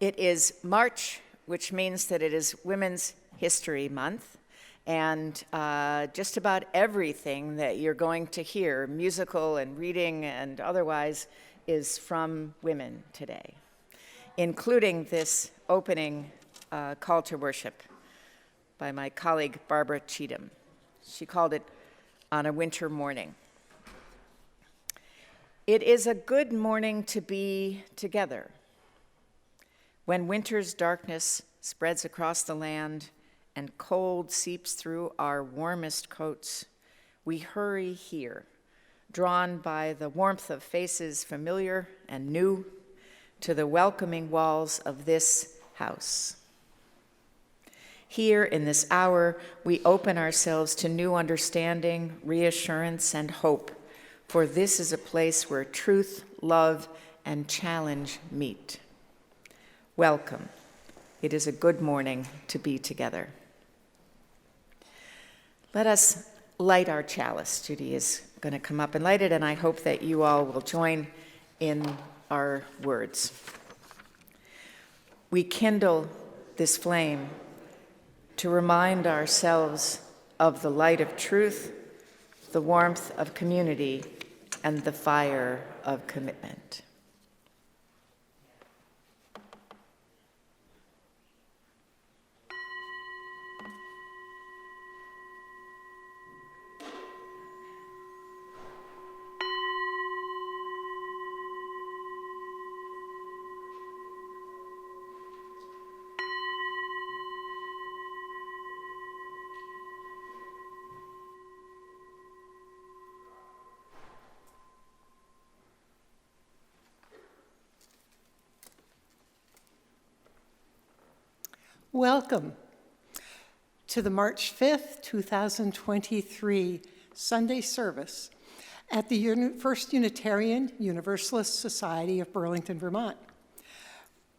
It is March, which means that it is Women's History Month, and just about everything that you're going to hear, musical and reading and otherwise, is from women today, including this opening call to worship by my colleague Barbara Cheatham. She called it On a Winter Morning. It is a good morning to be together. When winter's darkness spreads across the land and cold seeps through our warmest coats, we hurry here, drawn by the warmth of faces familiar and new, to the welcoming walls of this house. Here in this hour, we open ourselves to new understanding, reassurance, and hope, for this is a place where truth, love, and challenge meet. Welcome. It is a good morning to be together. Let us light our chalice. Judy is going to come up and light it, and I hope that you all will join in our words. We kindle this flame to remind ourselves of the light of truth, the warmth of community, and the fire of commitment. Welcome to the March 5th, 2023 Sunday service at the First Unitarian Universalist Society of Burlington, Vermont.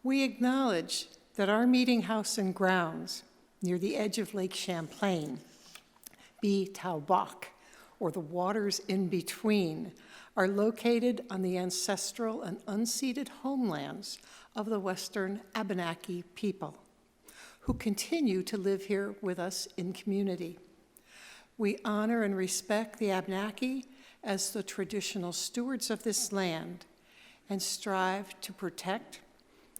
We acknowledge that our meeting house and grounds near the edge of Lake Champlain, B. Taubach, or the waters in between, are located on the ancestral and unceded homelands of the Western Abenaki people, who continue to live here with us in community. We honor and respect the Abenaki as the traditional stewards of this land and strive to protect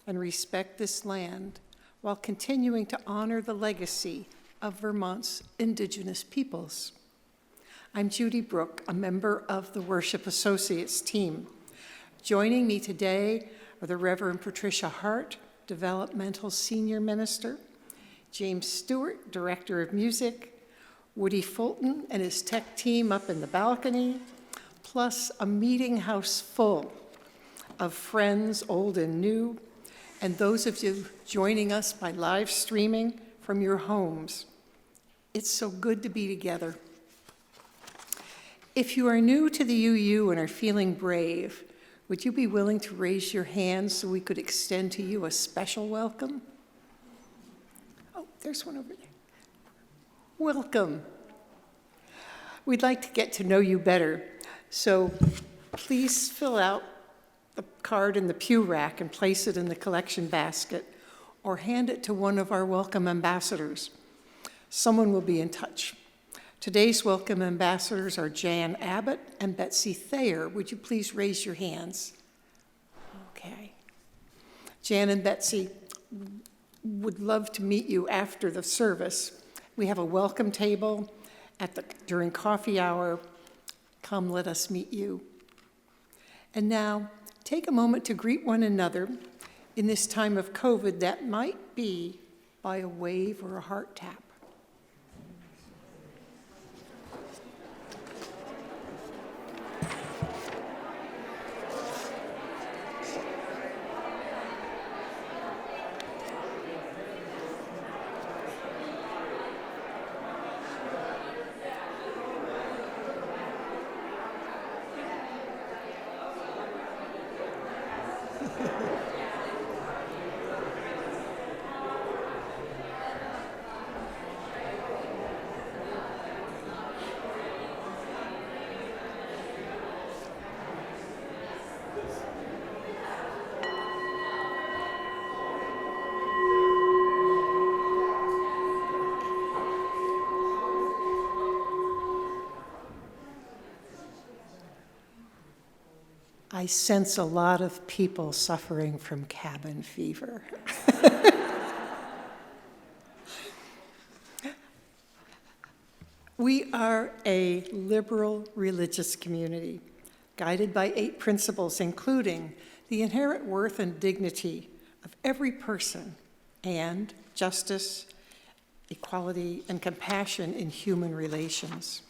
and respect this land while continuing to honor the legacy of Vermont's Indigenous peoples. I'm Judy Brooke, a member of the Worship Associates team. Joining me today are the Reverend Patricia Hart, Developmental Senior Minister, James Stewart, Director of Music, Woody Fulton and his tech team up in the balcony, plus a meeting house full of friends, old and new, and those of you joining us by live streaming from your homes. It's so good to be together. If you are new to the UU and are feeling brave, would you be willing to raise your hand so we could extend to you a special welcome? There's one over there. Welcome. We'd like to get to know you better, so please fill out the card in the pew rack and place it in the collection basket, or hand it to one of our welcome ambassadors. Someone will be in touch. Today's welcome ambassadors are Jan Abbott and Betsy Thayer. Would you please raise your hands? Okay. Jan and Betsy would love to meet you after the service. We have a welcome table during coffee hour. Come, let us meet you. And now, take a moment to greet one another in this time of COVID that might be by a wave or a heart tap. I sense a lot of people suffering from cabin fever. We are a liberal religious community, guided by 8 principles, including the inherent worth and dignity of every person, and justice, equality, and compassion in human relations.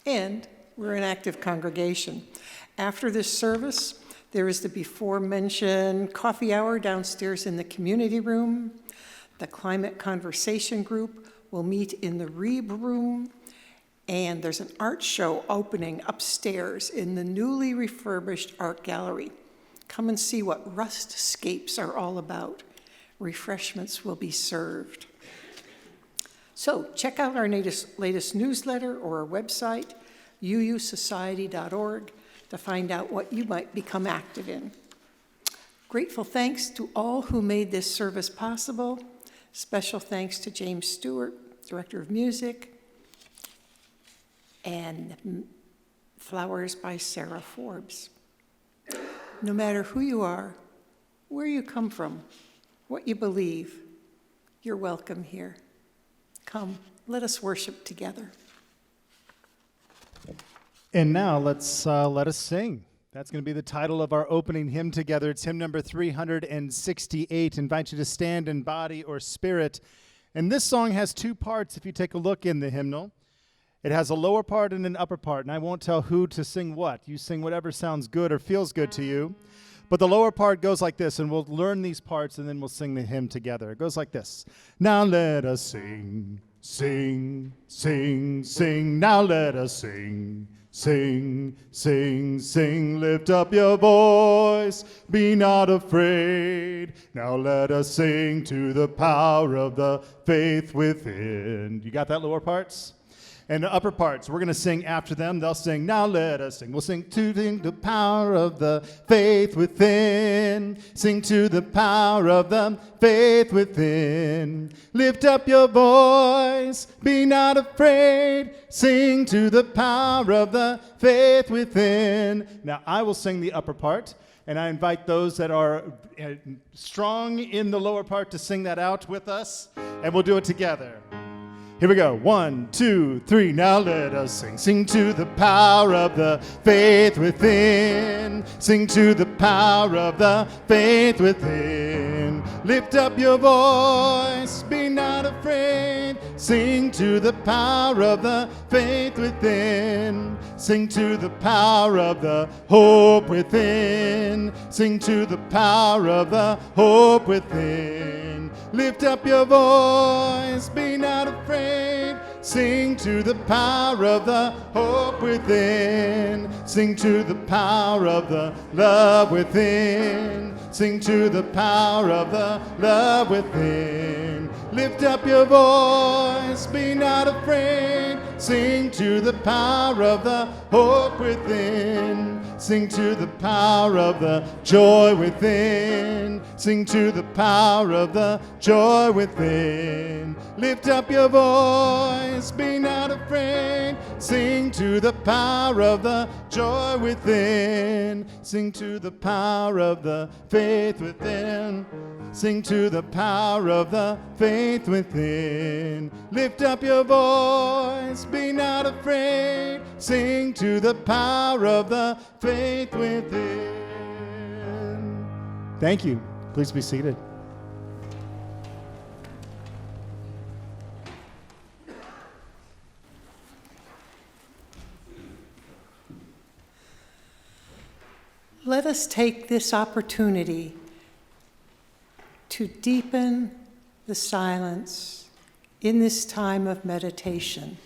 And we're an active congregation. After this service, there is the before-mentioned coffee hour downstairs in the community room. The climate conversation group will meet in the Reeb room. And there's an art show opening upstairs in the newly refurbished art gallery. Come and see what Rustscapes are all about. Refreshments will be served. So check out our latest newsletter or our website, uusociety.org, to find out what you might become active in. Grateful thanks to all who made this service possible. Special thanks to James Stewart, Director of Music, and flowers by Sarah Forbes. No matter who you are, where you come from, what you believe, you're welcome here. Come, let us worship together. And now let us sing. That's going to be the title of our opening hymn together. It's hymn number 368. I invite you to stand in body or spirit. And this song has 2 parts if you take a look in the hymnal. It has a lower part and an upper part, and I won't tell who to sing what. You sing whatever sounds good or feels good to you. But the lower part goes like this, and we'll learn these parts, and then we'll sing the hymn together. It goes like this. Now let us sing, sing, sing, sing. Now let us sing, sing, sing, sing. Lift up your voice, be not afraid. Now let us sing to the power of the faith within. You got that lower parts? And the upper parts, we're going to sing after them. They'll sing, now let us sing. We'll sing to the power of the faith within. Sing to the power of the faith within. Lift up your voice, be not afraid. Sing to the power of the faith within. Now, I will sing the upper part, and I invite those that are strong in the lower part to sing that out with us, and we'll do it together. Here we go. 1, 2, 3. Now let us sing. Sing to the power of the faith within. Sing to the power of the faith within. Lift up your voice. Be not afraid. Sing to the power of the faith within. Sing to the power of the hope within. Sing to the power of the hope within. Lift up your voice. Be not afraid. Sing to the power of the hope within. Sing to the power of the love within. Sing to the power of the love within. Lift up your voice, be not afraid. Sing to the power of the hope within. Sing to the power of the joy within. Sing to the power of the joy within. Lift up your voice, be not afraid. Sing to the power of the joy within. Sing to the power of the faith within. Sing to the power of the faith within. Lift up your voice, be not afraid. Sing to the power of the faith within. Thank you. Please be seated. Let us take this opportunity to deepen the silence in this time of meditation.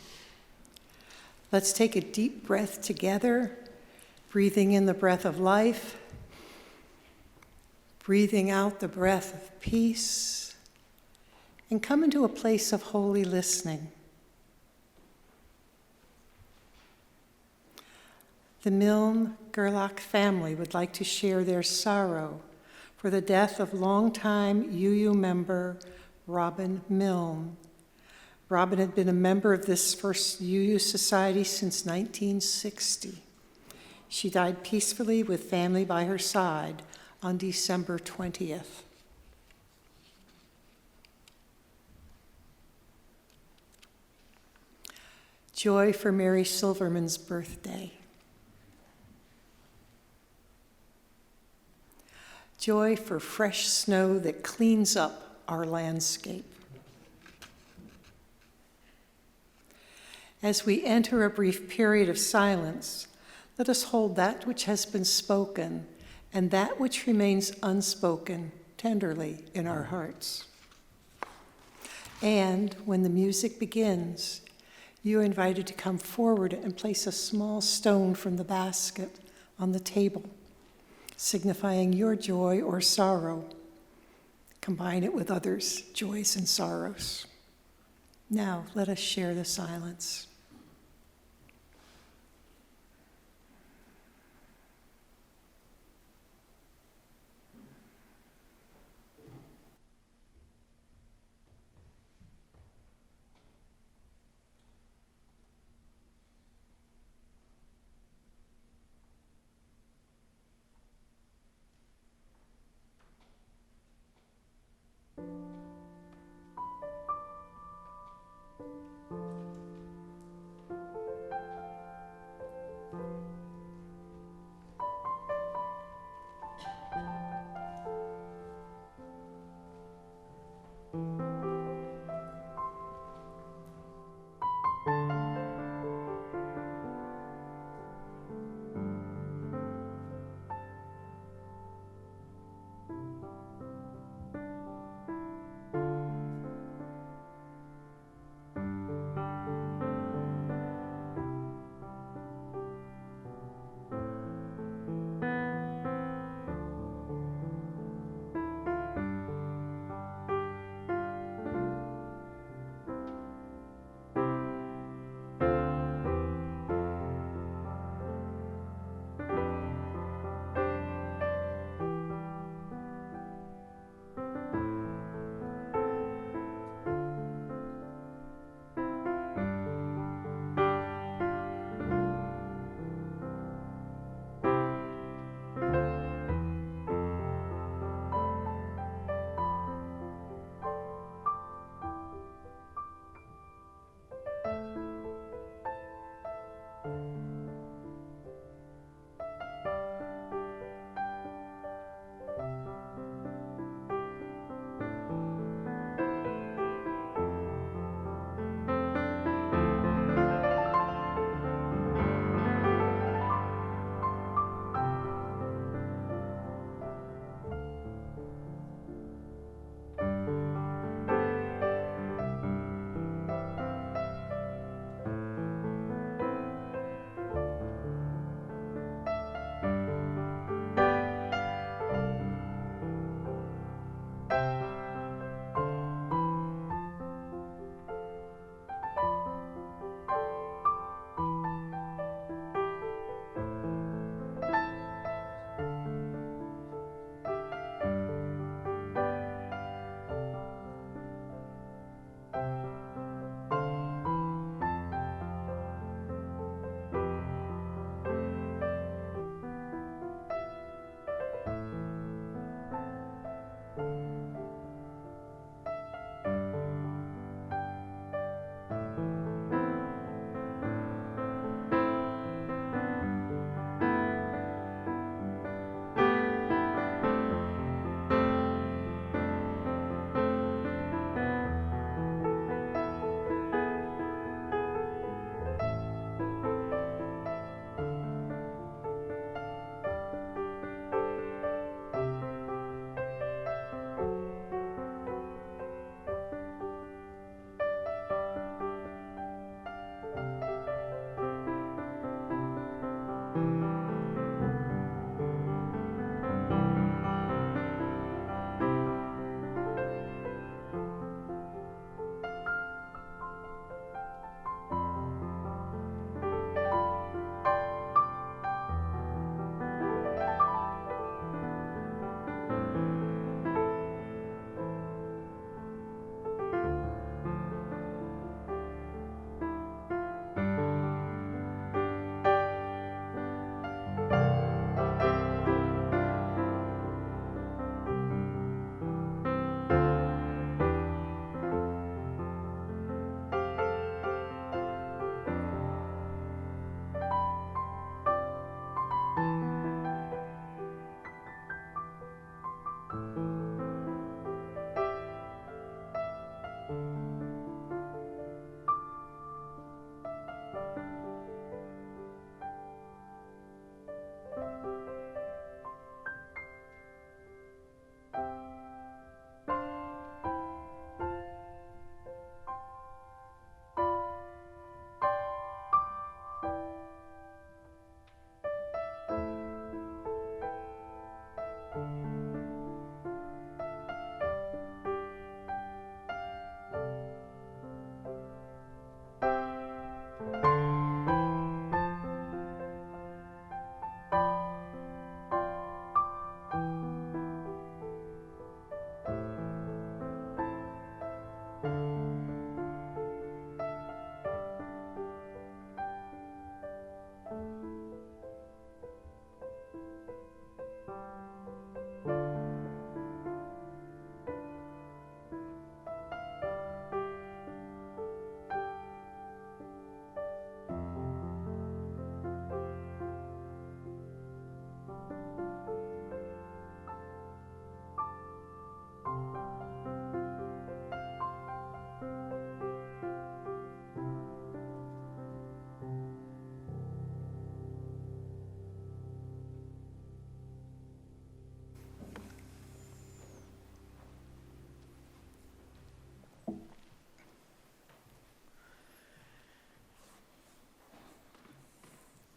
Let's take a deep breath together, breathing in the breath of life, breathing out the breath of peace, and come into a place of holy listening. The Milne Gerlach family would like to share their sorrow for the death of longtime UU member Robin Milne. Robin had been a member of this first UU Society since 1960. She died peacefully with family by her side on December 20th. Joy for Mary Silverman's birthday. Joy for fresh snow that cleans up our landscape. As we enter a brief period of silence, let us hold that which has been spoken and that which remains unspoken tenderly in our hearts. And when the music begins, you are invited to come forward and place a small stone from the basket on the table, signifying your joy or sorrow. Combine it with others' joys and sorrows. Now, let us share the silence.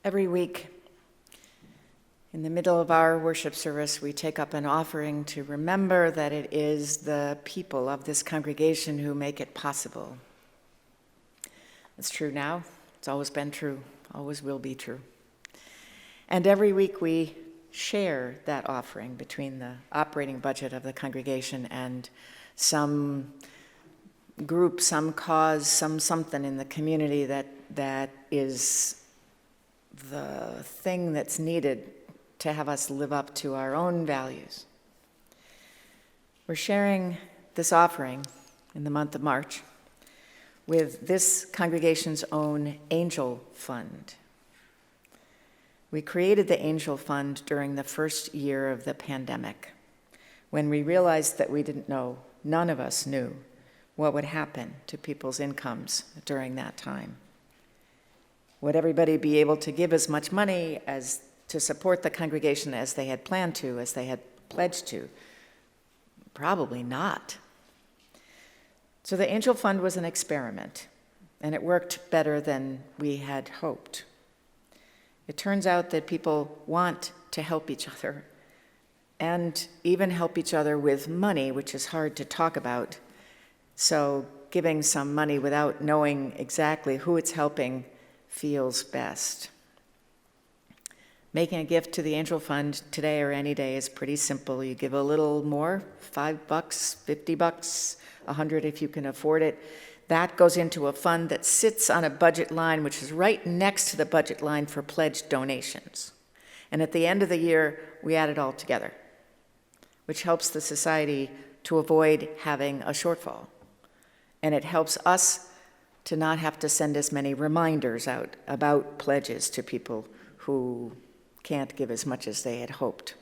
Every week, in the middle of our worship service, we take up an offering to remember that it is the people of this congregation who make it possible. It's true now. It's always been true. Always will be true. And every week we share that offering between the operating budget of the congregation and some group, some cause, something in the community that is the thing that's needed to have us live up to our own values. We're sharing this offering in the month of March with this congregation's own Angel Fund. We created the Angel Fund during the first year of the pandemic, when we realized that we didn't know, none of us knew, what would happen to people's incomes during that time. Would everybody be able to give as much money as to support the congregation as they had planned to, as they had pledged to? Probably not. So the Angel Fund was an experiment, and it worked better than we had hoped. It turns out that people want to help each other, and even help each other with money, which is hard to talk about. So giving some money without knowing exactly who it's helping feels best. Making a gift to the Angel Fund today or any day is pretty simple. You give a little more, $5, $50, $100 if you can afford it. That goes into a fund that sits on a budget line, which is right next to the budget line for pledged donations. And at the end of the year, we add it all together, which helps the society to avoid having a shortfall. And it helps us to not have to send as many reminders out about pledges to people who can't give as much as they had hoped.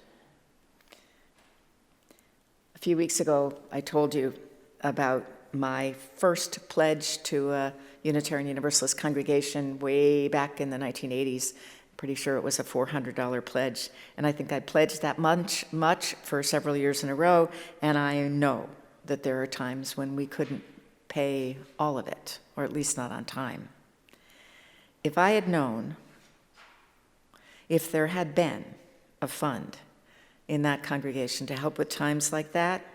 A few weeks ago, I told you about my first pledge to a Unitarian Universalist congregation way back in the 1980s. Pretty sure it was a $400 pledge. And I think I pledged that much for several years in a row, and I know that there are times when we couldn't pay all of it, or at least not on time. If I had known, if there had been a fund in that congregation to help with times like that,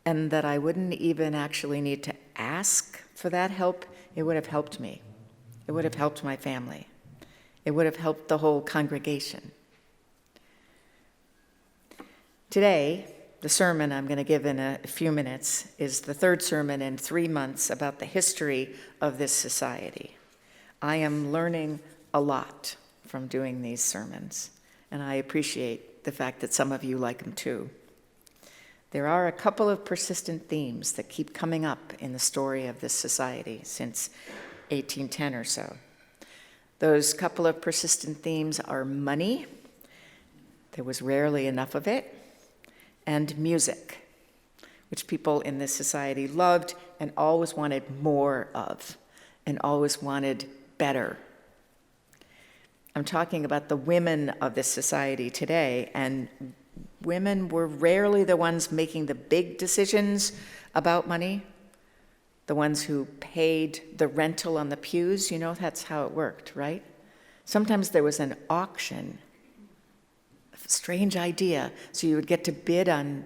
and that I wouldn't even actually need to ask for that help, it would have helped me. It would have helped my family. It would have helped the whole congregation. Today, the sermon I'm going to give in a few minutes is the third sermon in 3 months about the history of this society. I am learning a lot from doing these sermons, and I appreciate the fact that some of you like them too. There are a couple of persistent themes that keep coming up in the story of this society since 1810 or so. Those couple of persistent themes are money, there was rarely enough of it, and music, which people in this society loved and always wanted more of, and always wanted better. I'm talking about the women of this society today, and women were rarely the ones making the big decisions about money, the ones who paid the rental on the pews. You know, that's how it worked, right? Sometimes there was an auction. Strange idea. So you would get to bid on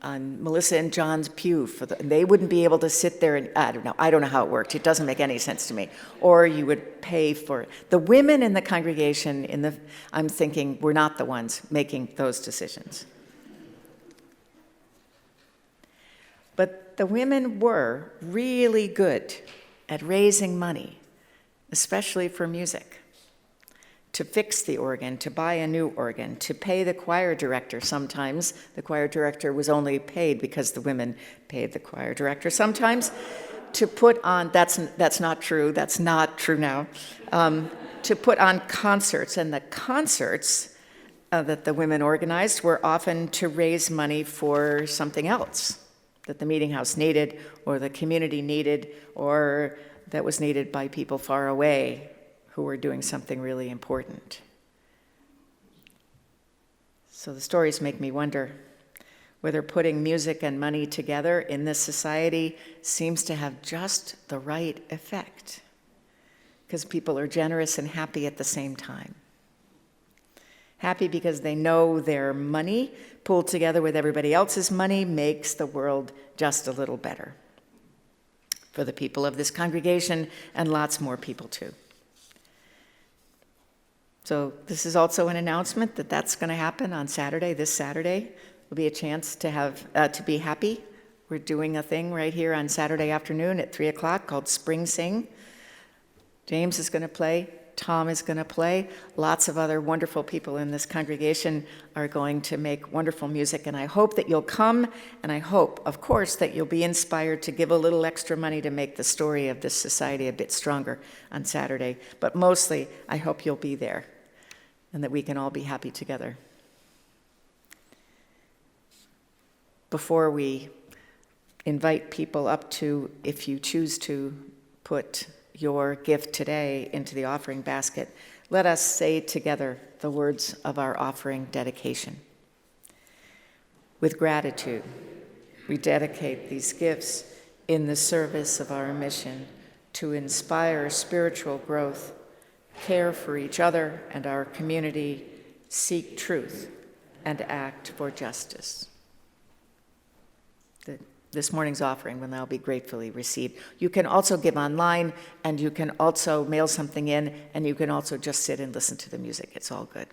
Melissa and John's pew and they wouldn't be able to sit there and I don't know how it worked. It doesn't make any sense to me. Or you would pay for it. The women in the congregation I'm thinking were not the ones making those decisions. But the women were really good at raising money, especially for music. To fix the organ, to buy a new organ, to pay the choir director. Sometimes the choir director was only paid because the women paid the choir director. Sometimes to put on, that's not true now, to put on concerts. And the concerts that the women organized were often to raise money for something else that the meeting house needed, or the community needed, or that was needed by people far away who were doing something really important. So the stories make me wonder whether putting music and money together in this society seems to have just the right effect. because people are generous and happy at the same time. Happy because they know their money, pulled together with everybody else's money, makes the world just a little better for the people of this congregation and lots more people too. So this is also an announcement that that's going to happen on Saturday. This Saturday will be a chance to have to be happy. We're doing a thing right here on Saturday afternoon at 3 o'clock called Spring Sing. James is going to play. Tom is going to play. Lots of other wonderful people in this congregation are going to make wonderful music, and I hope that you'll come, and I hope, of course, that you'll be inspired to give a little extra money to make the story of this society a bit stronger on Saturday. But mostly, I hope you'll be there and that we can all be happy together. Before we invite people up to, if you choose to put your gift today into the offering basket, let us say together the words of our offering dedication. With gratitude, we dedicate these gifts in the service of our mission to inspire spiritual growth, care for each other and our community, seek truth, and act for justice. This morning's offering will now be gratefully received. You can also give online, and you can also mail something in, and you can also just sit and listen to the music. It's all good.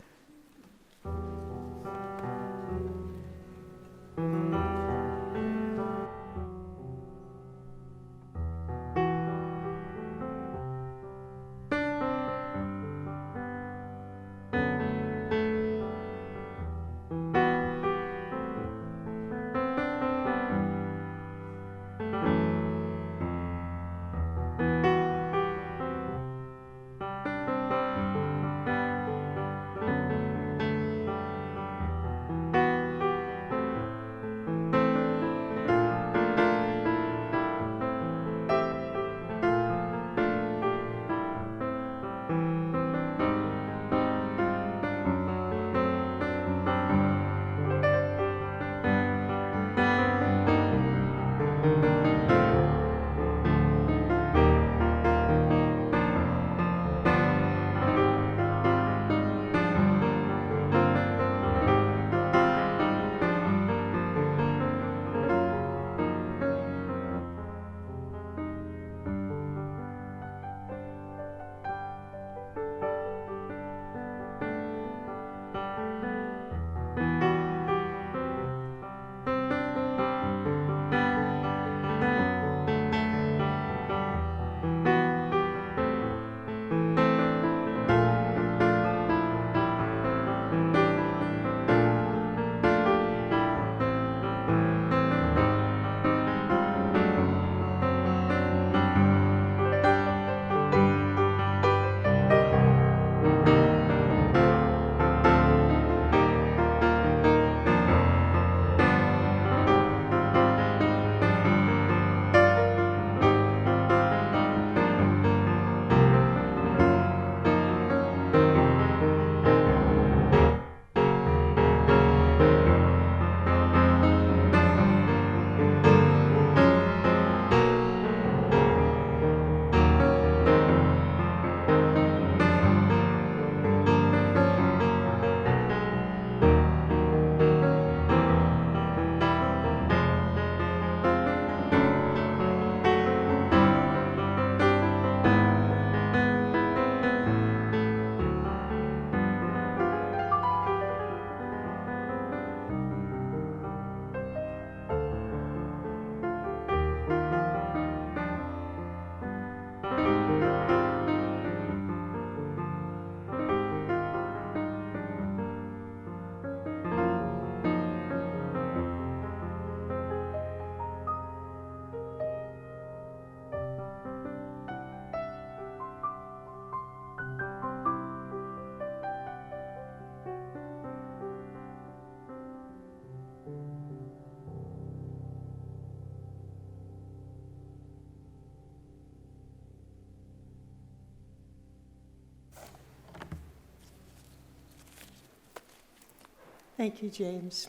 Thank you, James.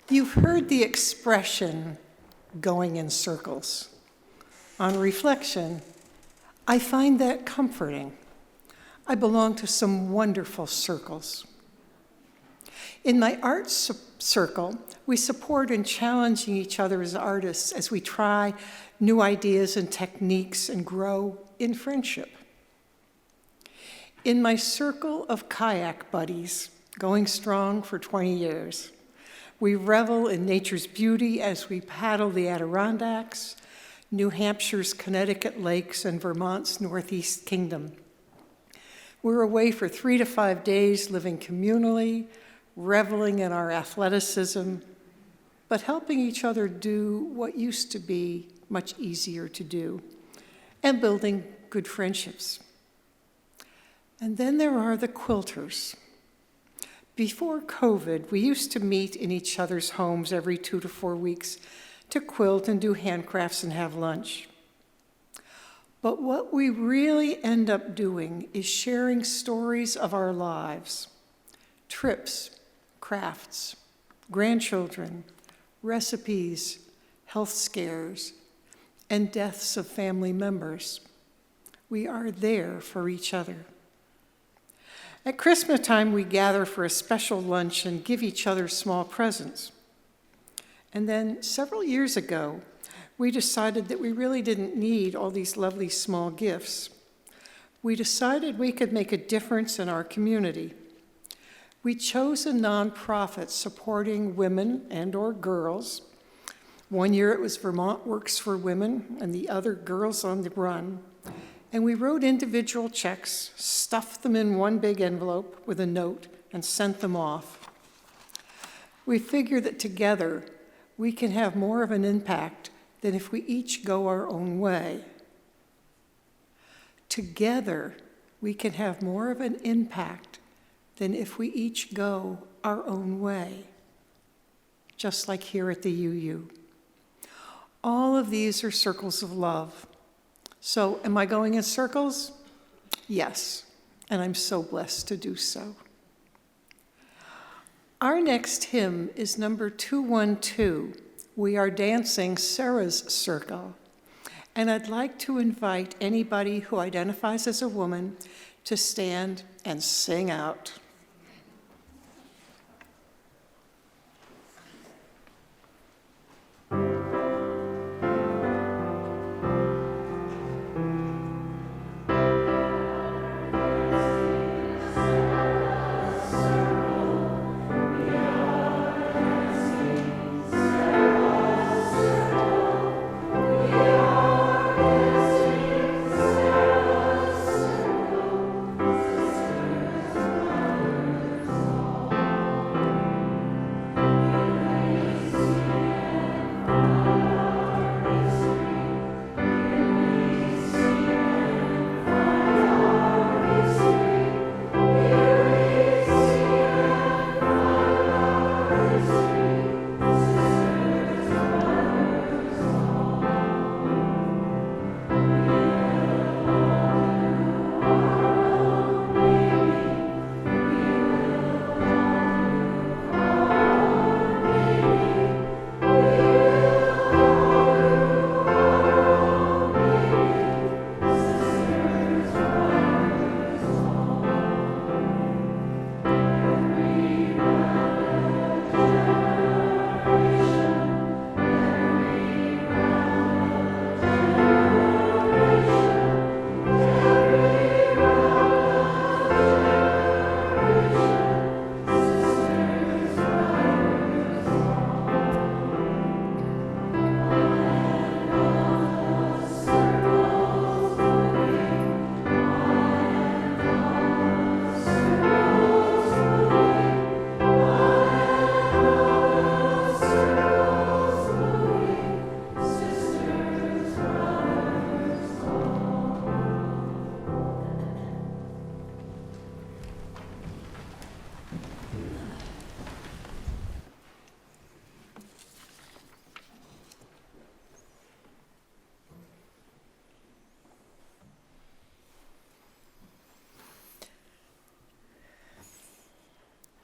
You've heard the expression, going in circles. On reflection, I find that comforting. I belong to some wonderful circles. In my arts circle, we support and challenge each other as artists as we try new ideas and techniques and grow in friendship. In my circle of kayak buddies, going strong for 20 years, we revel in nature's beauty as we paddle the Adirondacks, New Hampshire's Connecticut lakes, and Vermont's Northeast Kingdom. We're away for 3 to 5 days, living communally, reveling in our athleticism, but helping each other do what used to be much easier to do, and building good friendships. And then there are the quilters. Before COVID, we used to meet in each other's homes every 2 to 4 weeks to quilt and do handcrafts and have lunch. But what we really end up doing is sharing stories of our lives, trips, crafts, grandchildren, recipes, health scares, and deaths of family members. We are there for each other. At Christmas time, we gather for a special lunch and give each other small presents. And then several years ago, we decided that we really didn't need all these lovely small gifts. We decided we could make a difference in our community. We chose a nonprofit supporting women and/or girls. One year it was Vermont Works for Women, and the other Girls on the Run. And we wrote individual checks, stuffed them in one big envelope with a note, and sent them off. We figure that together we can have more of an impact than if we each go our own way. Together we can have more of an impact than if we each go our own way, just like here at the UU. All of these are circles of love. So am I going in circles? Yes, and I'm so blessed to do so. Our next hymn is number 212. We are dancing Sarah's Circle. And I'd like to invite anybody who identifies as a woman to stand and sing out.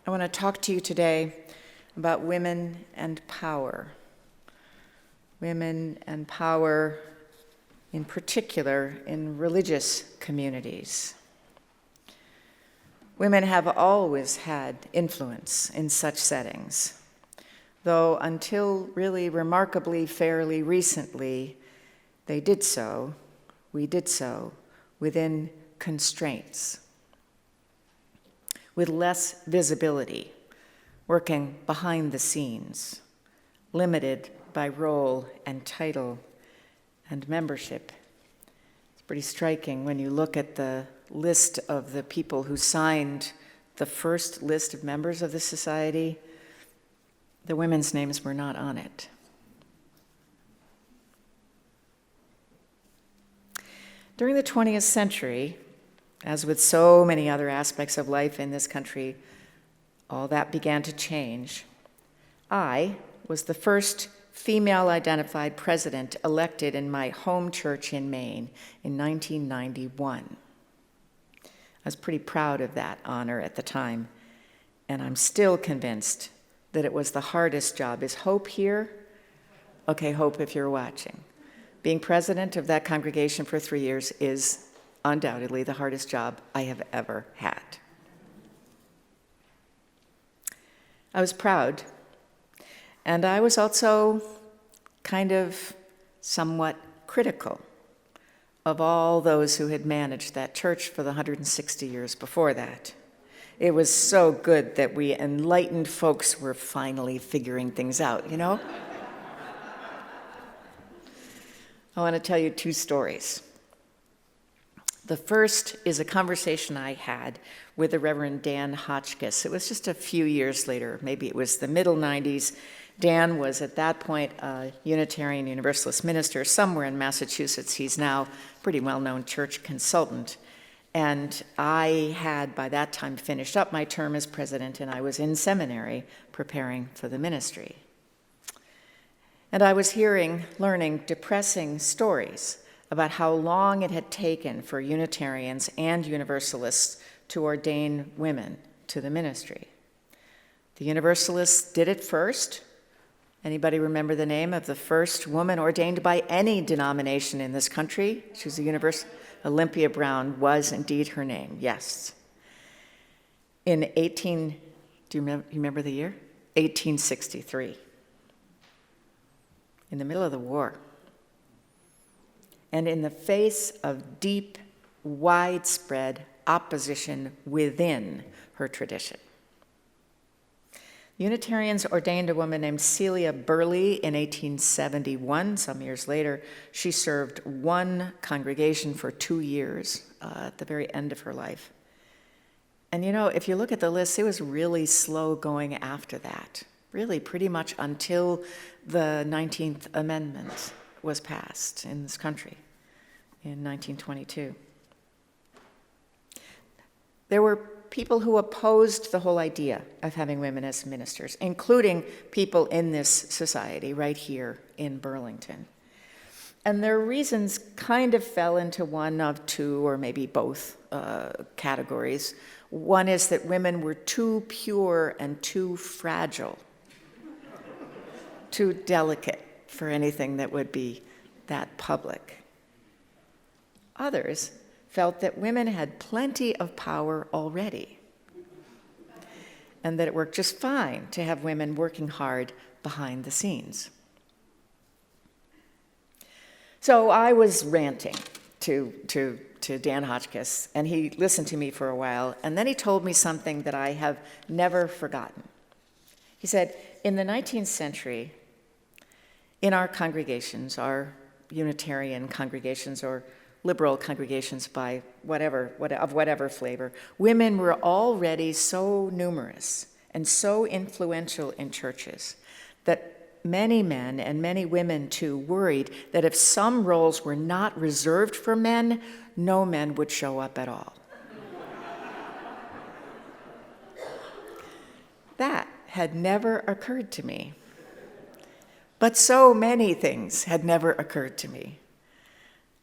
I want to talk to you today about women and power. Women and power in particular in religious communities. Women have always had influence in such settings, though until really remarkably fairly recently, we did so within constraints, with less visibility, working behind the scenes, limited by role and title and membership. It's pretty striking when you look at the list of the people who signed the first list of members of the society. The women's names were not on it. During the 20th century, as with so many other aspects of life in this country, all that began to change. I was the first female-identified president elected in my home church in Maine in 1991. I was pretty proud of that honor at the time, and I'm still convinced that it was the hardest job. Is Hope here? Okay, Hope, if you're watching. Being president of that congregation for 3 years is undoubtedly the hardest job I have ever had. I was proud, and I was also kind of somewhat critical of all those who had managed that church for the 160 years before that. It was so good that we enlightened folks were finally figuring things out, you know? I want to tell you 2 stories. The first is a conversation I had with the Reverend Dan Hotchkiss. It was just a few years later, maybe it was the middle 90s. Dan was at that point a Unitarian Universalist minister somewhere in Massachusetts. He's now a pretty well-known church consultant. And I had, by that time, finished up my term as president, and I was in seminary preparing for the ministry. And I was learning depressing stories about how long it had taken for Unitarians and Universalists to ordain women to the ministry. The Universalists did it first. Anybody remember the name of the first woman ordained by any denomination in this country? She was a Universalist. Olympia Brown was indeed her name, yes. In do you remember the year? 1863. In the middle of the war. And in the face of deep, widespread opposition within her tradition. Unitarians ordained a woman named Celia Burley in 1871. Some years later, she served one congregation for 2 years at the very end of her life. And you know, if you look at the list, it was really slow going after that, really pretty much until the 19th Amendment was passed in this country in 1922. There were people who opposed the whole idea of having women as ministers, including people in this society right here in Burlington. And their reasons kind of fell into one of 2 or maybe both categories. One is that women were too pure and too fragile, too delicate for anything that would be that public. Others felt that women had plenty of power already, and that it worked just fine to have women working hard behind the scenes. So I was ranting to Dan Hotchkiss, and he listened to me for a while, and then he told me something that I have never forgotten. He said, in the 19th century, in our congregations, our Unitarian congregations or liberal congregations of whatever flavor, women were already so numerous and so influential in churches that many men and many women too worried that if some roles were not reserved for men, no men would show up at all. That had never occurred to me. But so many things had never occurred to me.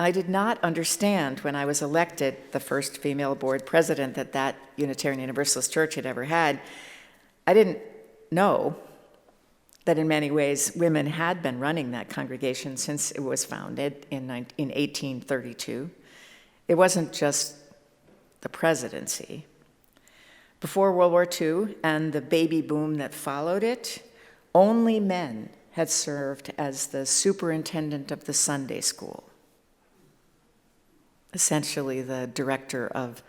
I did not understand when I was elected the first female board president that Unitarian Universalist Church had ever had. I didn't know that in many ways women had been running that congregation since it was founded in 1832. It wasn't just the presidency. Before World War II and the baby boom that followed it, only men had served as the superintendent of the Sunday school, essentially the director of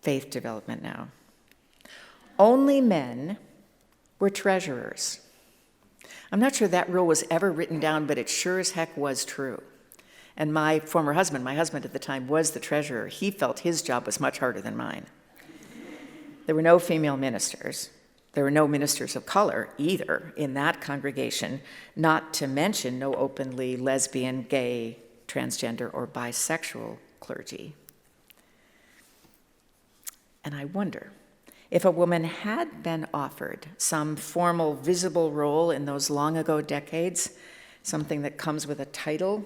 faith development now. Only men were treasurers. I'm not sure that rule was ever written down, but it sure as heck was true. And my former husband, my husband at the time, was the treasurer. He felt his job was much harder than mine. There were no female ministers. There were no ministers of color either in that congregation, not to mention no openly lesbian, gay, transgender, or bisexual clergy. And I wonder if a woman had been offered some formal, visible role in those long ago decades, something that comes with a title,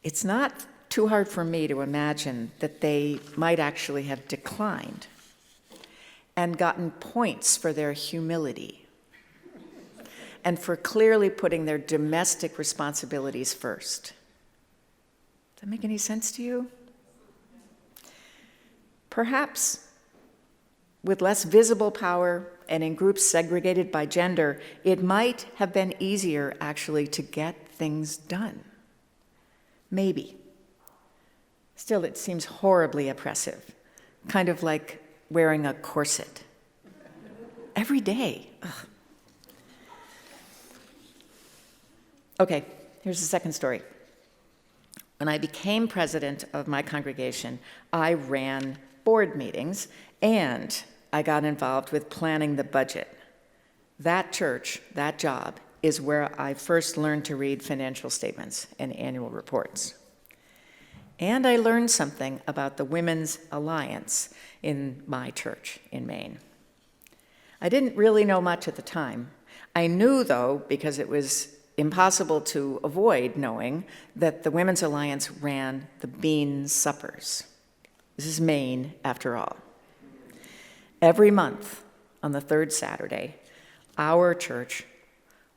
it's not too hard for me to imagine that they might actually have declined and gotten points for their humility and for clearly putting their domestic responsibilities first. Does that make any sense to you? Perhaps with less visible power and in groups segregated by gender, it might have been easier actually to get things done. Maybe. Still, it seems horribly oppressive, kind of like wearing a corset every day. Ugh. Okay, here's the second story. When I became president of my congregation, I ran board meetings and I got involved with planning the budget. That church, that job, is where I first learned to read financial statements and annual reports. And I learned something about the Women's Alliance in my church in Maine. I didn't really know much at the time. I knew, though, because it was impossible to avoid knowing, that the Women's Alliance ran the bean suppers. This is Maine, after all. Every month, on the third Saturday, our church,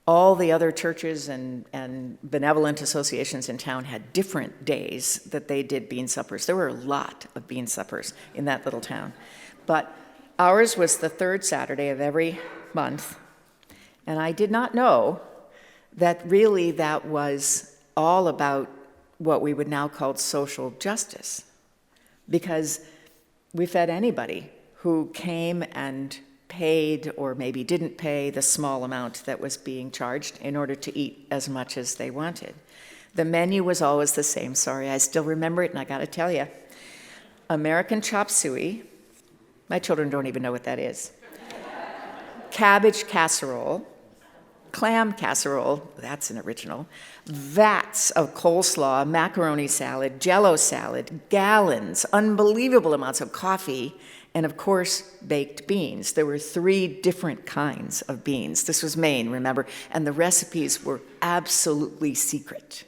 all the other churches and benevolent associations in town had different days that they did bean suppers. There were a lot of bean suppers in that little town. But ours was the third Saturday of every month, and I did not know that really that was all about what we would now call social justice, because we fed anybody who came and paid or maybe didn't pay the small amount that was being charged in order to eat as much as they wanted. The menu was always the same. Sorry, I still remember it, and I gotta tell you. American chop suey. My children don't even know what that is. Cabbage casserole. Clam casserole, that's an original. Vats of coleslaw, macaroni salad, Jell-O salad, gallons, unbelievable amounts of coffee, and of course, baked beans. There were 3 different kinds of beans. This was Maine, remember? And the recipes were absolutely secret.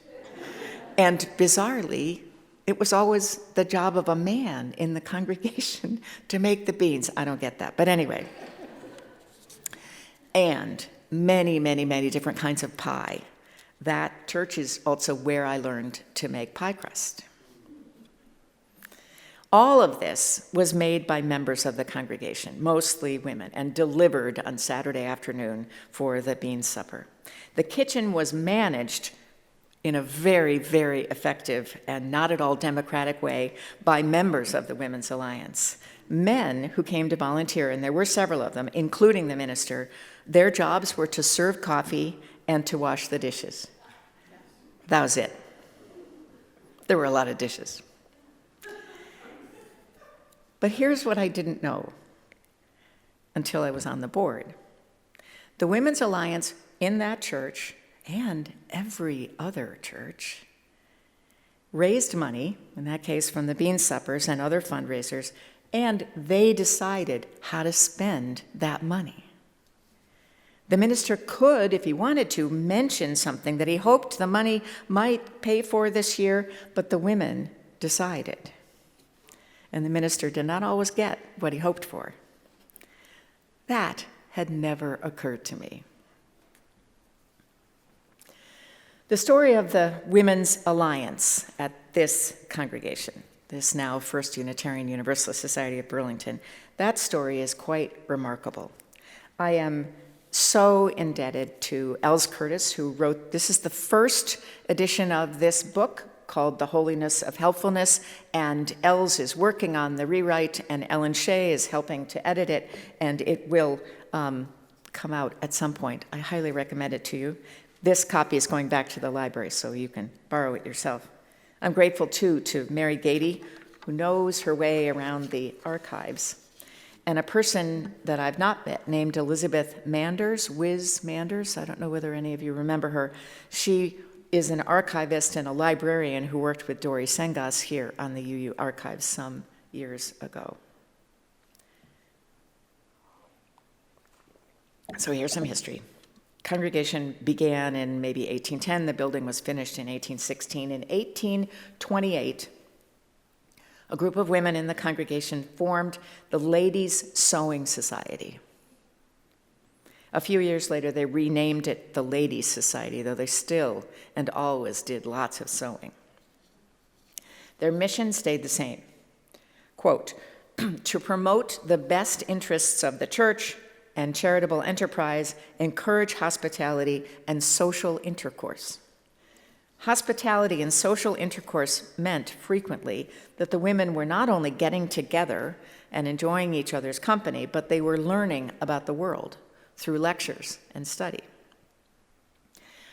And bizarrely, it was always the job of a man in the congregation to make the beans. I don't get that, but anyway. And many, many, many different kinds of pie. That church is also where I learned to make pie crust. All of this was made by members of the congregation, mostly women, and delivered on Saturday afternoon for the bean supper. The kitchen was managed in a very, very effective and not at all democratic way by members of the Women's Alliance. Men who came to volunteer, and there were several of them, including the minister, their jobs were to serve coffee and to wash the dishes. That was it. There were a lot of dishes. But here's what I didn't know until I was on the board. The Women's Alliance in that church, and every other church, raised money, in that case from the bean suppers and other fundraisers, and they decided how to spend that money. The minister could, if he wanted to, mention something that he hoped the money might pay for this year, but the women decided. And the minister did not always get what he hoped for. That had never occurred to me. The story of the Women's Alliance at this congregation, this now First Unitarian Universalist Society of Burlington, that story is quite remarkable. I am so indebted to Els Curtis, who wrote, this is the first edition of this book called The Holiness of Helpfulness, and Els is working on the rewrite, and Ellen Shea is helping to edit it, and it will come out at some point. I highly recommend it to you. This copy is going back to the library, so you can borrow it yourself. I'm grateful, too, to Mary Gady, who knows her way around the archives, and a person that I've not met named Elizabeth Manders, Wiz Manders. I don't know whether any of you remember her. She is an archivist and a librarian who worked with Dori Sengas here on the UU archives some years ago. So here's some history. Congregation began in maybe 1810. The building was finished in 1816. In 1828, a group of women in the congregation formed the Ladies' Sewing Society. A few years later, they renamed it the Ladies' Society, though they still and always did lots of sewing. Their mission stayed the same. Quote, to promote the best interests of the church and charitable enterprise, encourage hospitality and social intercourse. Hospitality and social intercourse meant frequently that the women were not only getting together and enjoying each other's company, but they were learning about the world through lectures and study.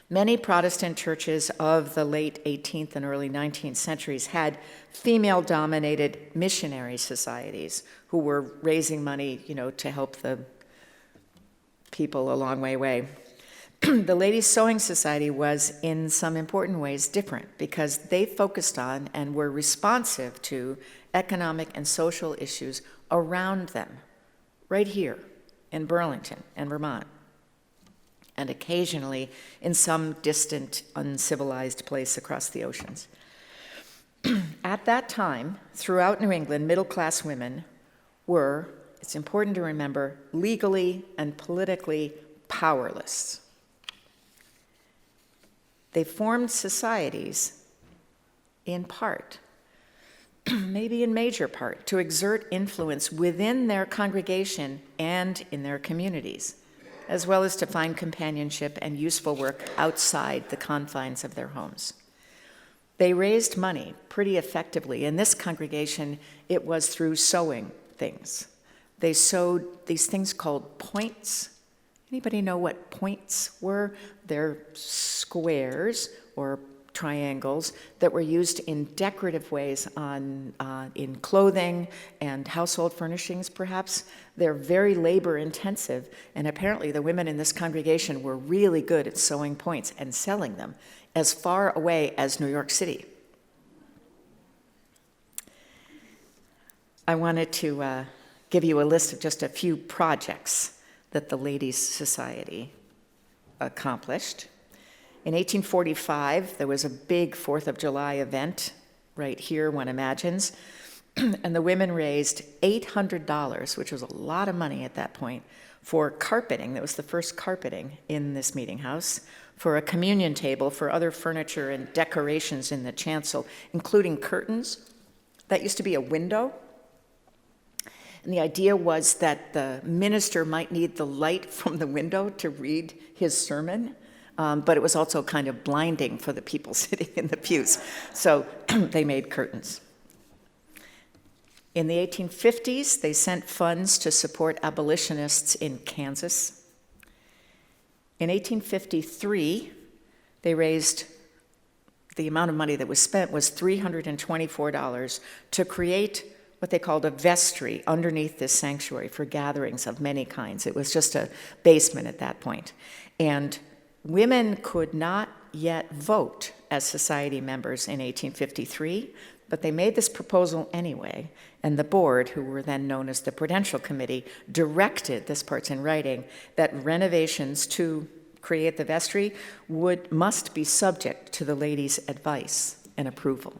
Many Protestant churches of the late 18th and early 19th centuries had female-dominated missionary societies who were raising money, to help the people a long way. The Ladies' Sewing Society was, in some important ways, different because they focused on and were responsive to economic and social issues around them, right here in Burlington and Vermont, and occasionally in some distant, uncivilized place across the oceans. At that time, throughout New England, middle-class women were, it's important to remember, legally and politically powerless. They formed societies in part, maybe in major part, to exert influence within their congregation and in their communities, as well as to find companionship and useful work outside the confines of their homes. They raised money pretty effectively. In this congregation, it was through sewing things. They sewed these things called points. Anybody know what points were? They're squares or triangles that were used in decorative ways in clothing and household furnishings, perhaps. They're very labor intensive, and apparently the women in this congregation were really good at sewing points and selling them as far away as New York City. I wanted to give you a list of just a few projects that the Ladies' Society accomplished. In 1845, there was a big 4th of July event right here, one imagines, and the women raised $800, which was a lot of money at that point, for carpeting. That was the first carpeting in this meeting house, for a communion table, for other furniture and decorations in the chancel, including curtains. That used to be a window. And the idea was that the minister might need the light from the window to read his sermon, but it was also kind of blinding for the people sitting in the pews. So they made curtains. In the 1850s, they sent funds to support abolitionists in Kansas. In 1853, they raised, the amount of money that was spent was $324 to create what they called a vestry underneath this sanctuary for gatherings of many kinds. It was just a basement at that point. And women could not yet vote as society members in 1853, but they made this proposal anyway, and the board, who were then known as the Prudential Committee, directed, this part's in writing, that renovations to create the vestry must be subject to the ladies' advice and approval.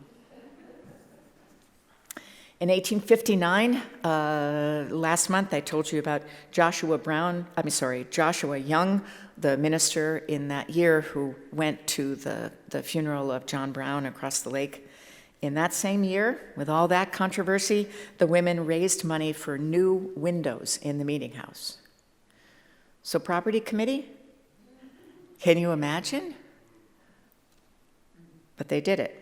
In 1859, last month I told you about Joshua Young, the minister in that year who went to the funeral of John Brown across the lake. In that same year, with all that controversy, the women raised money for new windows in the meeting house. So property committee, can you imagine? But they did it.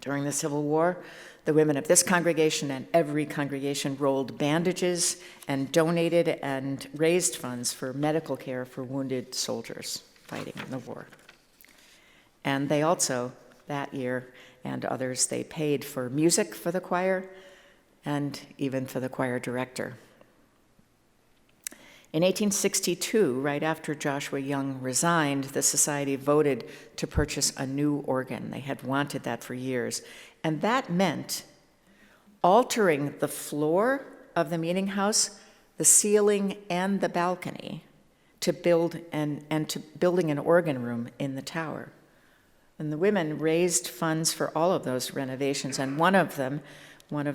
During the Civil War, the women of this congregation and every congregation rolled bandages and donated and raised funds for medical care for wounded soldiers fighting in the war. And they also, that year and others, they paid for music for the choir and even for the choir director. In 1862, right after Joshua Young resigned, the society voted to purchase a new organ. They had wanted that for years. And that meant altering the floor of the meeting house, the ceiling, and the balcony to building an organ room in the tower. And the women raised funds for all of those renovations, and one of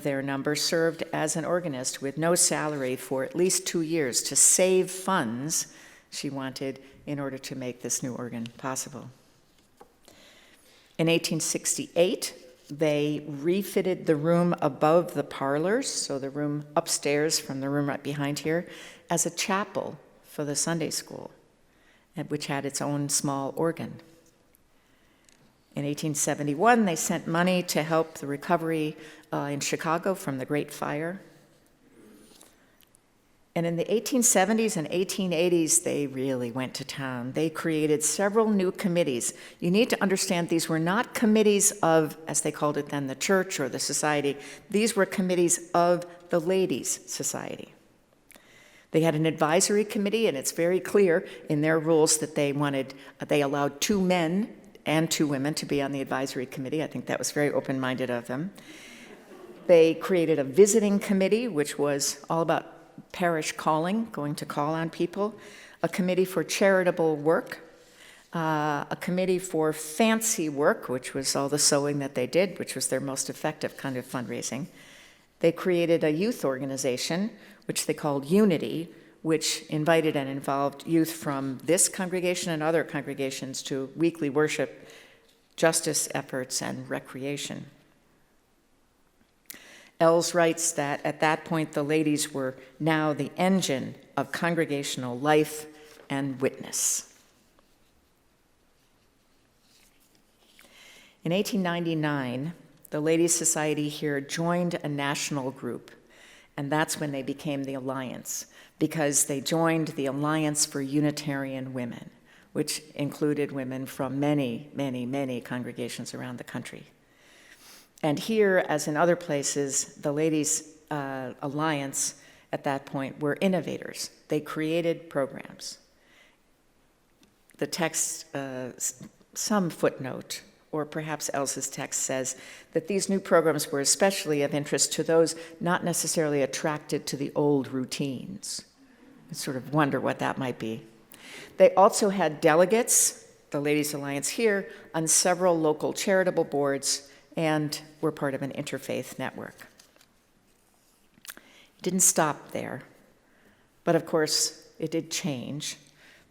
their numbers, served as an organist with no salary for at least 2 years to save funds she wanted in order to make this new organ possible. In 1868, they refitted the room above the parlors, so the room upstairs from the room right behind here, as a chapel for the Sunday school, which had its own small organ. In 1871, they sent money to help the recovery in Chicago from the Great Fire. And in the 1870s and 1880s, they really went to town. They created several new committees. You need to understand these were not committees of, as they called it then, the church or the society. These were committees of the Ladies' Society. They had an advisory committee, and it's very clear in their rules that they allowed 2 men and 2 women to be on the advisory committee. I think that was very open-minded of them. They created a visiting committee, which was all about parish calling, going to call on people, a committee for charitable work, a committee for fancy work, which was all the sewing that they did, which was their most effective kind of fundraising. They created a youth organization, which they called Unity, which invited and involved youth from this congregation and other congregations to weekly worship, justice efforts, and recreation. Els writes that at that point, the ladies were now the engine of congregational life and witness. In 1899, the Ladies' Society here joined a national group, and that's when they became the Alliance, because they joined the Alliance for Unitarian Women, which included women from many, many, many congregations around the country. And here, as in other places, the Ladies' Alliance at that point were innovators. They created programs. The text, some footnote, or perhaps Elsa's text says that these new programs were especially of interest to those not necessarily attracted to the old routines. I sort of wonder what that might be. They also had delegates, the Ladies' Alliance here, on several local charitable boards, and were part of an interfaith network. It didn't stop there, but of course it did change.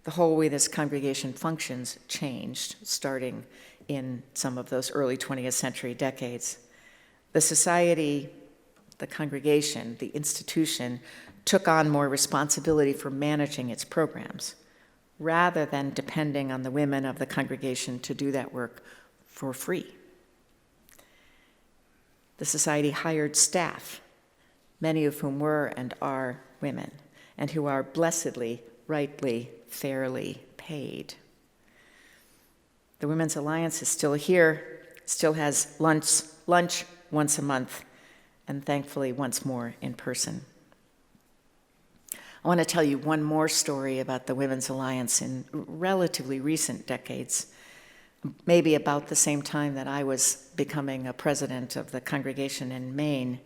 The whole way this congregation functions changed, starting in some of those early 20th century decades. The society, the congregation, the institution, took on more responsibility for managing its programs, rather than depending on the women of the congregation to do that work for free. The society hired staff, many of whom were and are women, and who are blessedly, rightly, fairly paid. The Women's Alliance is still here, still has lunch once a month, and thankfully once more in person. I want to tell you one more story about the Women's Alliance in relatively recent decades, maybe about the same time that I was becoming a president of the congregation in Maine.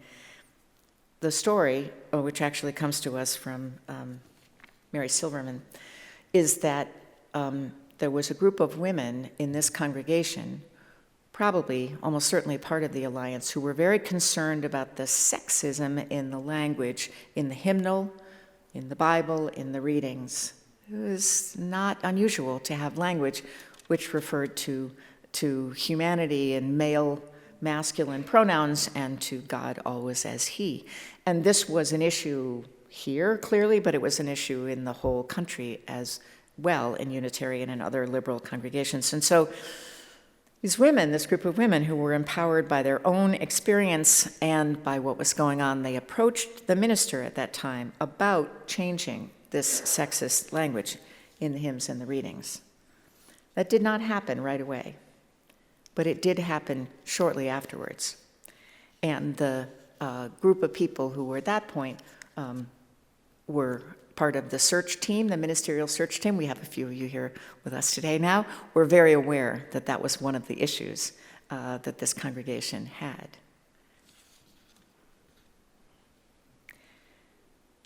The story, which actually comes to us from Mary Silverman, is that there was a group of women in this congregation, probably, almost certainly part of the Alliance, who were very concerned about the sexism in the language, in the hymnal, in the Bible, in the readings. It was not unusual to have language which referred to humanity and male, masculine pronouns, and to God always as he. And this was an issue here, clearly, but it was an issue in the whole country as well, in Unitarian and other liberal congregations. And so these women, this group of women who were empowered by their own experience and by what was going on, they approached the minister at that time about changing this sexist language in the hymns and the readings. That did not happen right away, but it did happen shortly afterwards. And the group of people who were at that point were part of the search team, the ministerial search team. We have a few of you here with us today now. We're very aware that that was one of the issues that this congregation had.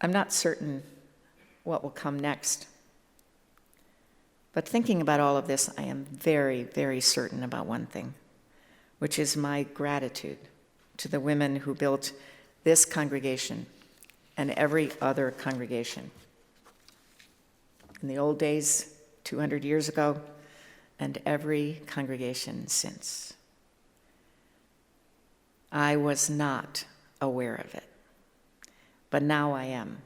I'm not certain what will come next, but thinking about all of this, I am very, very certain about one thing, which is my gratitude to the women who built this congregation and every other congregation in the old days, 200 years ago, and every congregation since. I was not aware of it, but now I am,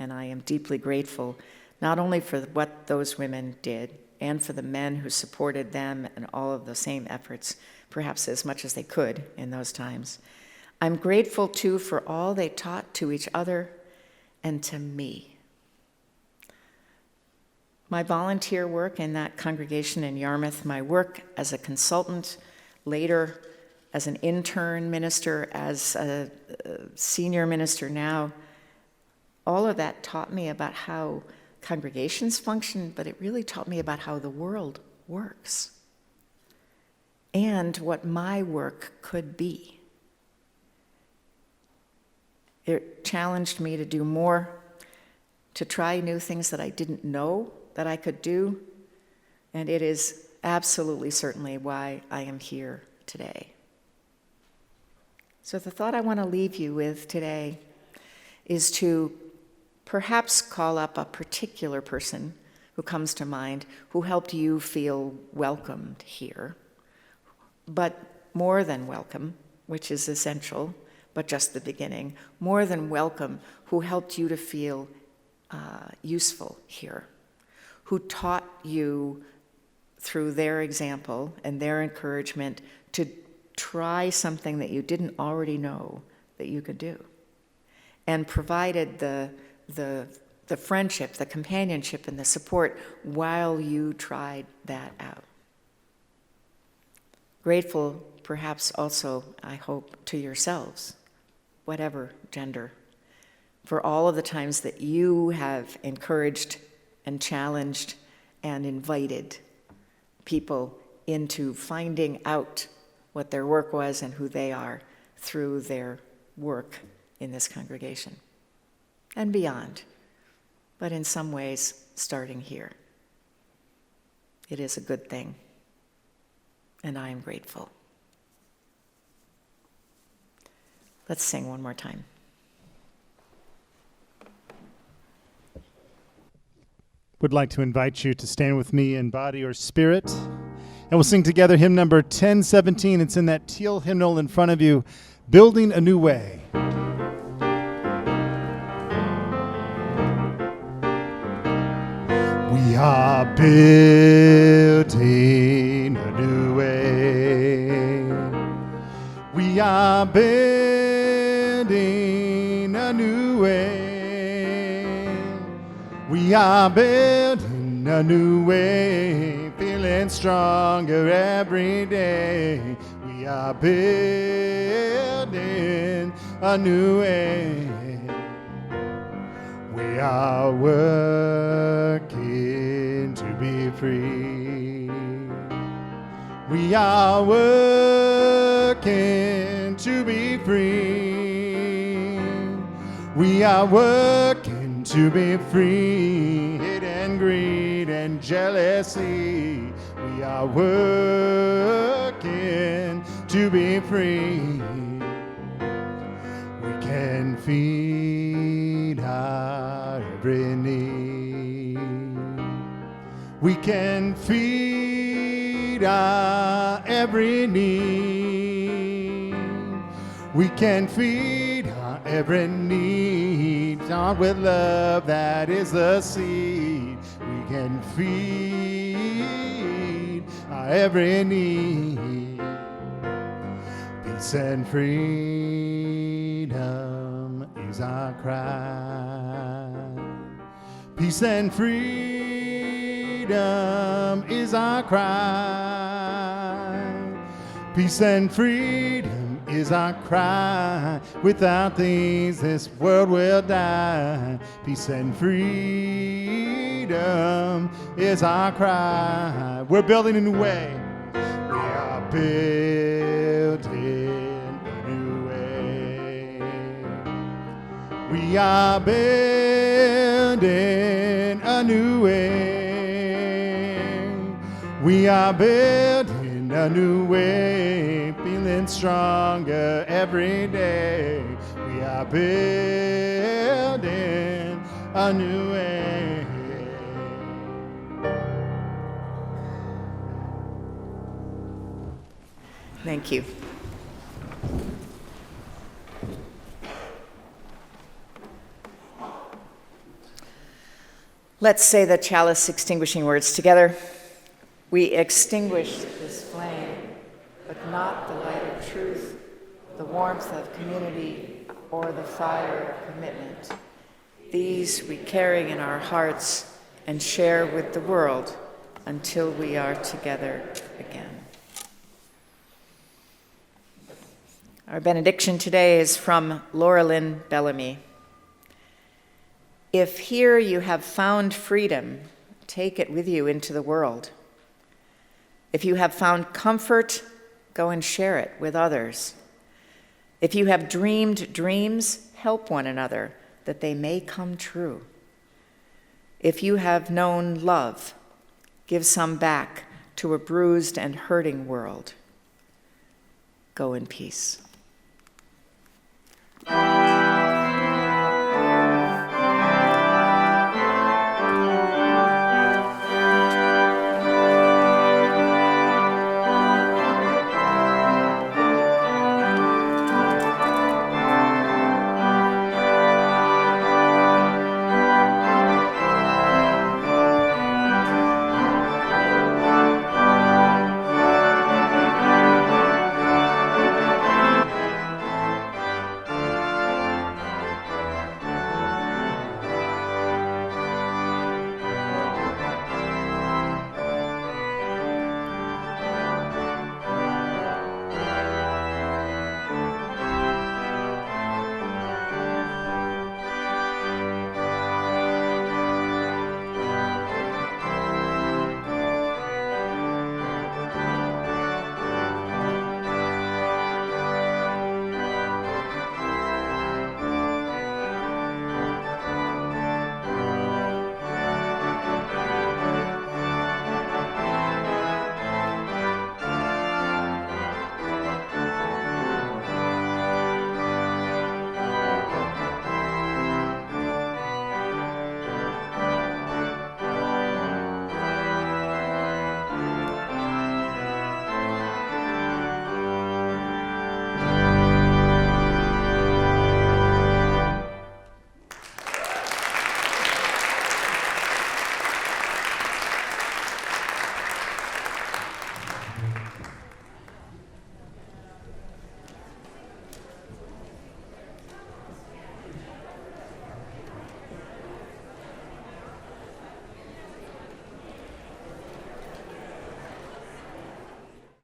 and I am deeply grateful not only for what those women did and for the men who supported them and all of the same efforts, perhaps as much as they could in those times. I'm grateful, too, for all they taught to each other and to me. My volunteer work in that congregation in Yarmouth, my work as a consultant, later as an intern minister, as a senior minister now, all of that taught me about how congregations function, but it really taught me about how the world works and what my work could be. It challenged me to do more, to try new things that I didn't know that I could do, and it is absolutely certainly why I am here today. So the thought I want to leave you with today is to perhaps call up a particular person who comes to mind who helped you feel welcomed here, but more than welcome, which is essential, but just the beginning, more than welcome, who helped you to feel useful here, who taught you through their example and their encouragement to try something that you didn't already know that you could do, and provided the friendship, the companionship, and the support while you tried that out. Grateful, perhaps also, I hope, to yourselves, whatever gender, for all of the times that you have encouraged and challenged and invited people into finding out what their work was and who they are through their work in this congregation and beyond, but in some ways starting here. It is a good thing, and I am grateful. Let's sing one more time. Would like to invite you to stand with me in body or spirit, and we'll sing together hymn number 1017. It's in that teal hymnal in front of you, Building a New Way. We are building a new way. We are building a new way. We are building a new way, feeling stronger every day. We are building a new way. We are working to be free. We are working to be free. We are working to be free. Hate and greed and jealousy. We are working to be free. We can feed our every need. We can feed our every need. We can feed our every need. On with love, that is the seed. We can feed our every need. Peace and freedom is our cry. Peace and freedom is our cry. Peace and freedom is our cry. Without these, this world will die. Peace and freedom is our cry. We're building a new way. We are building a new way. We are building a new way. We are building a new way, feeling stronger every day. We are building a new way. Thank you. Let's say the chalice extinguishing words together. We extinguish this flame, but not the light of truth, the warmth of community, or the fire of commitment. These we carry in our hearts and share with the world until we are together again. Our benediction today is from Laura Lynn Bellamy. If here you have found freedom, take it with you into the world. If you have found comfort, go and share it with others. If you have dreamed dreams, help one another that they may come true. If you have known love, give some back to a bruised and hurting world. Go in peace.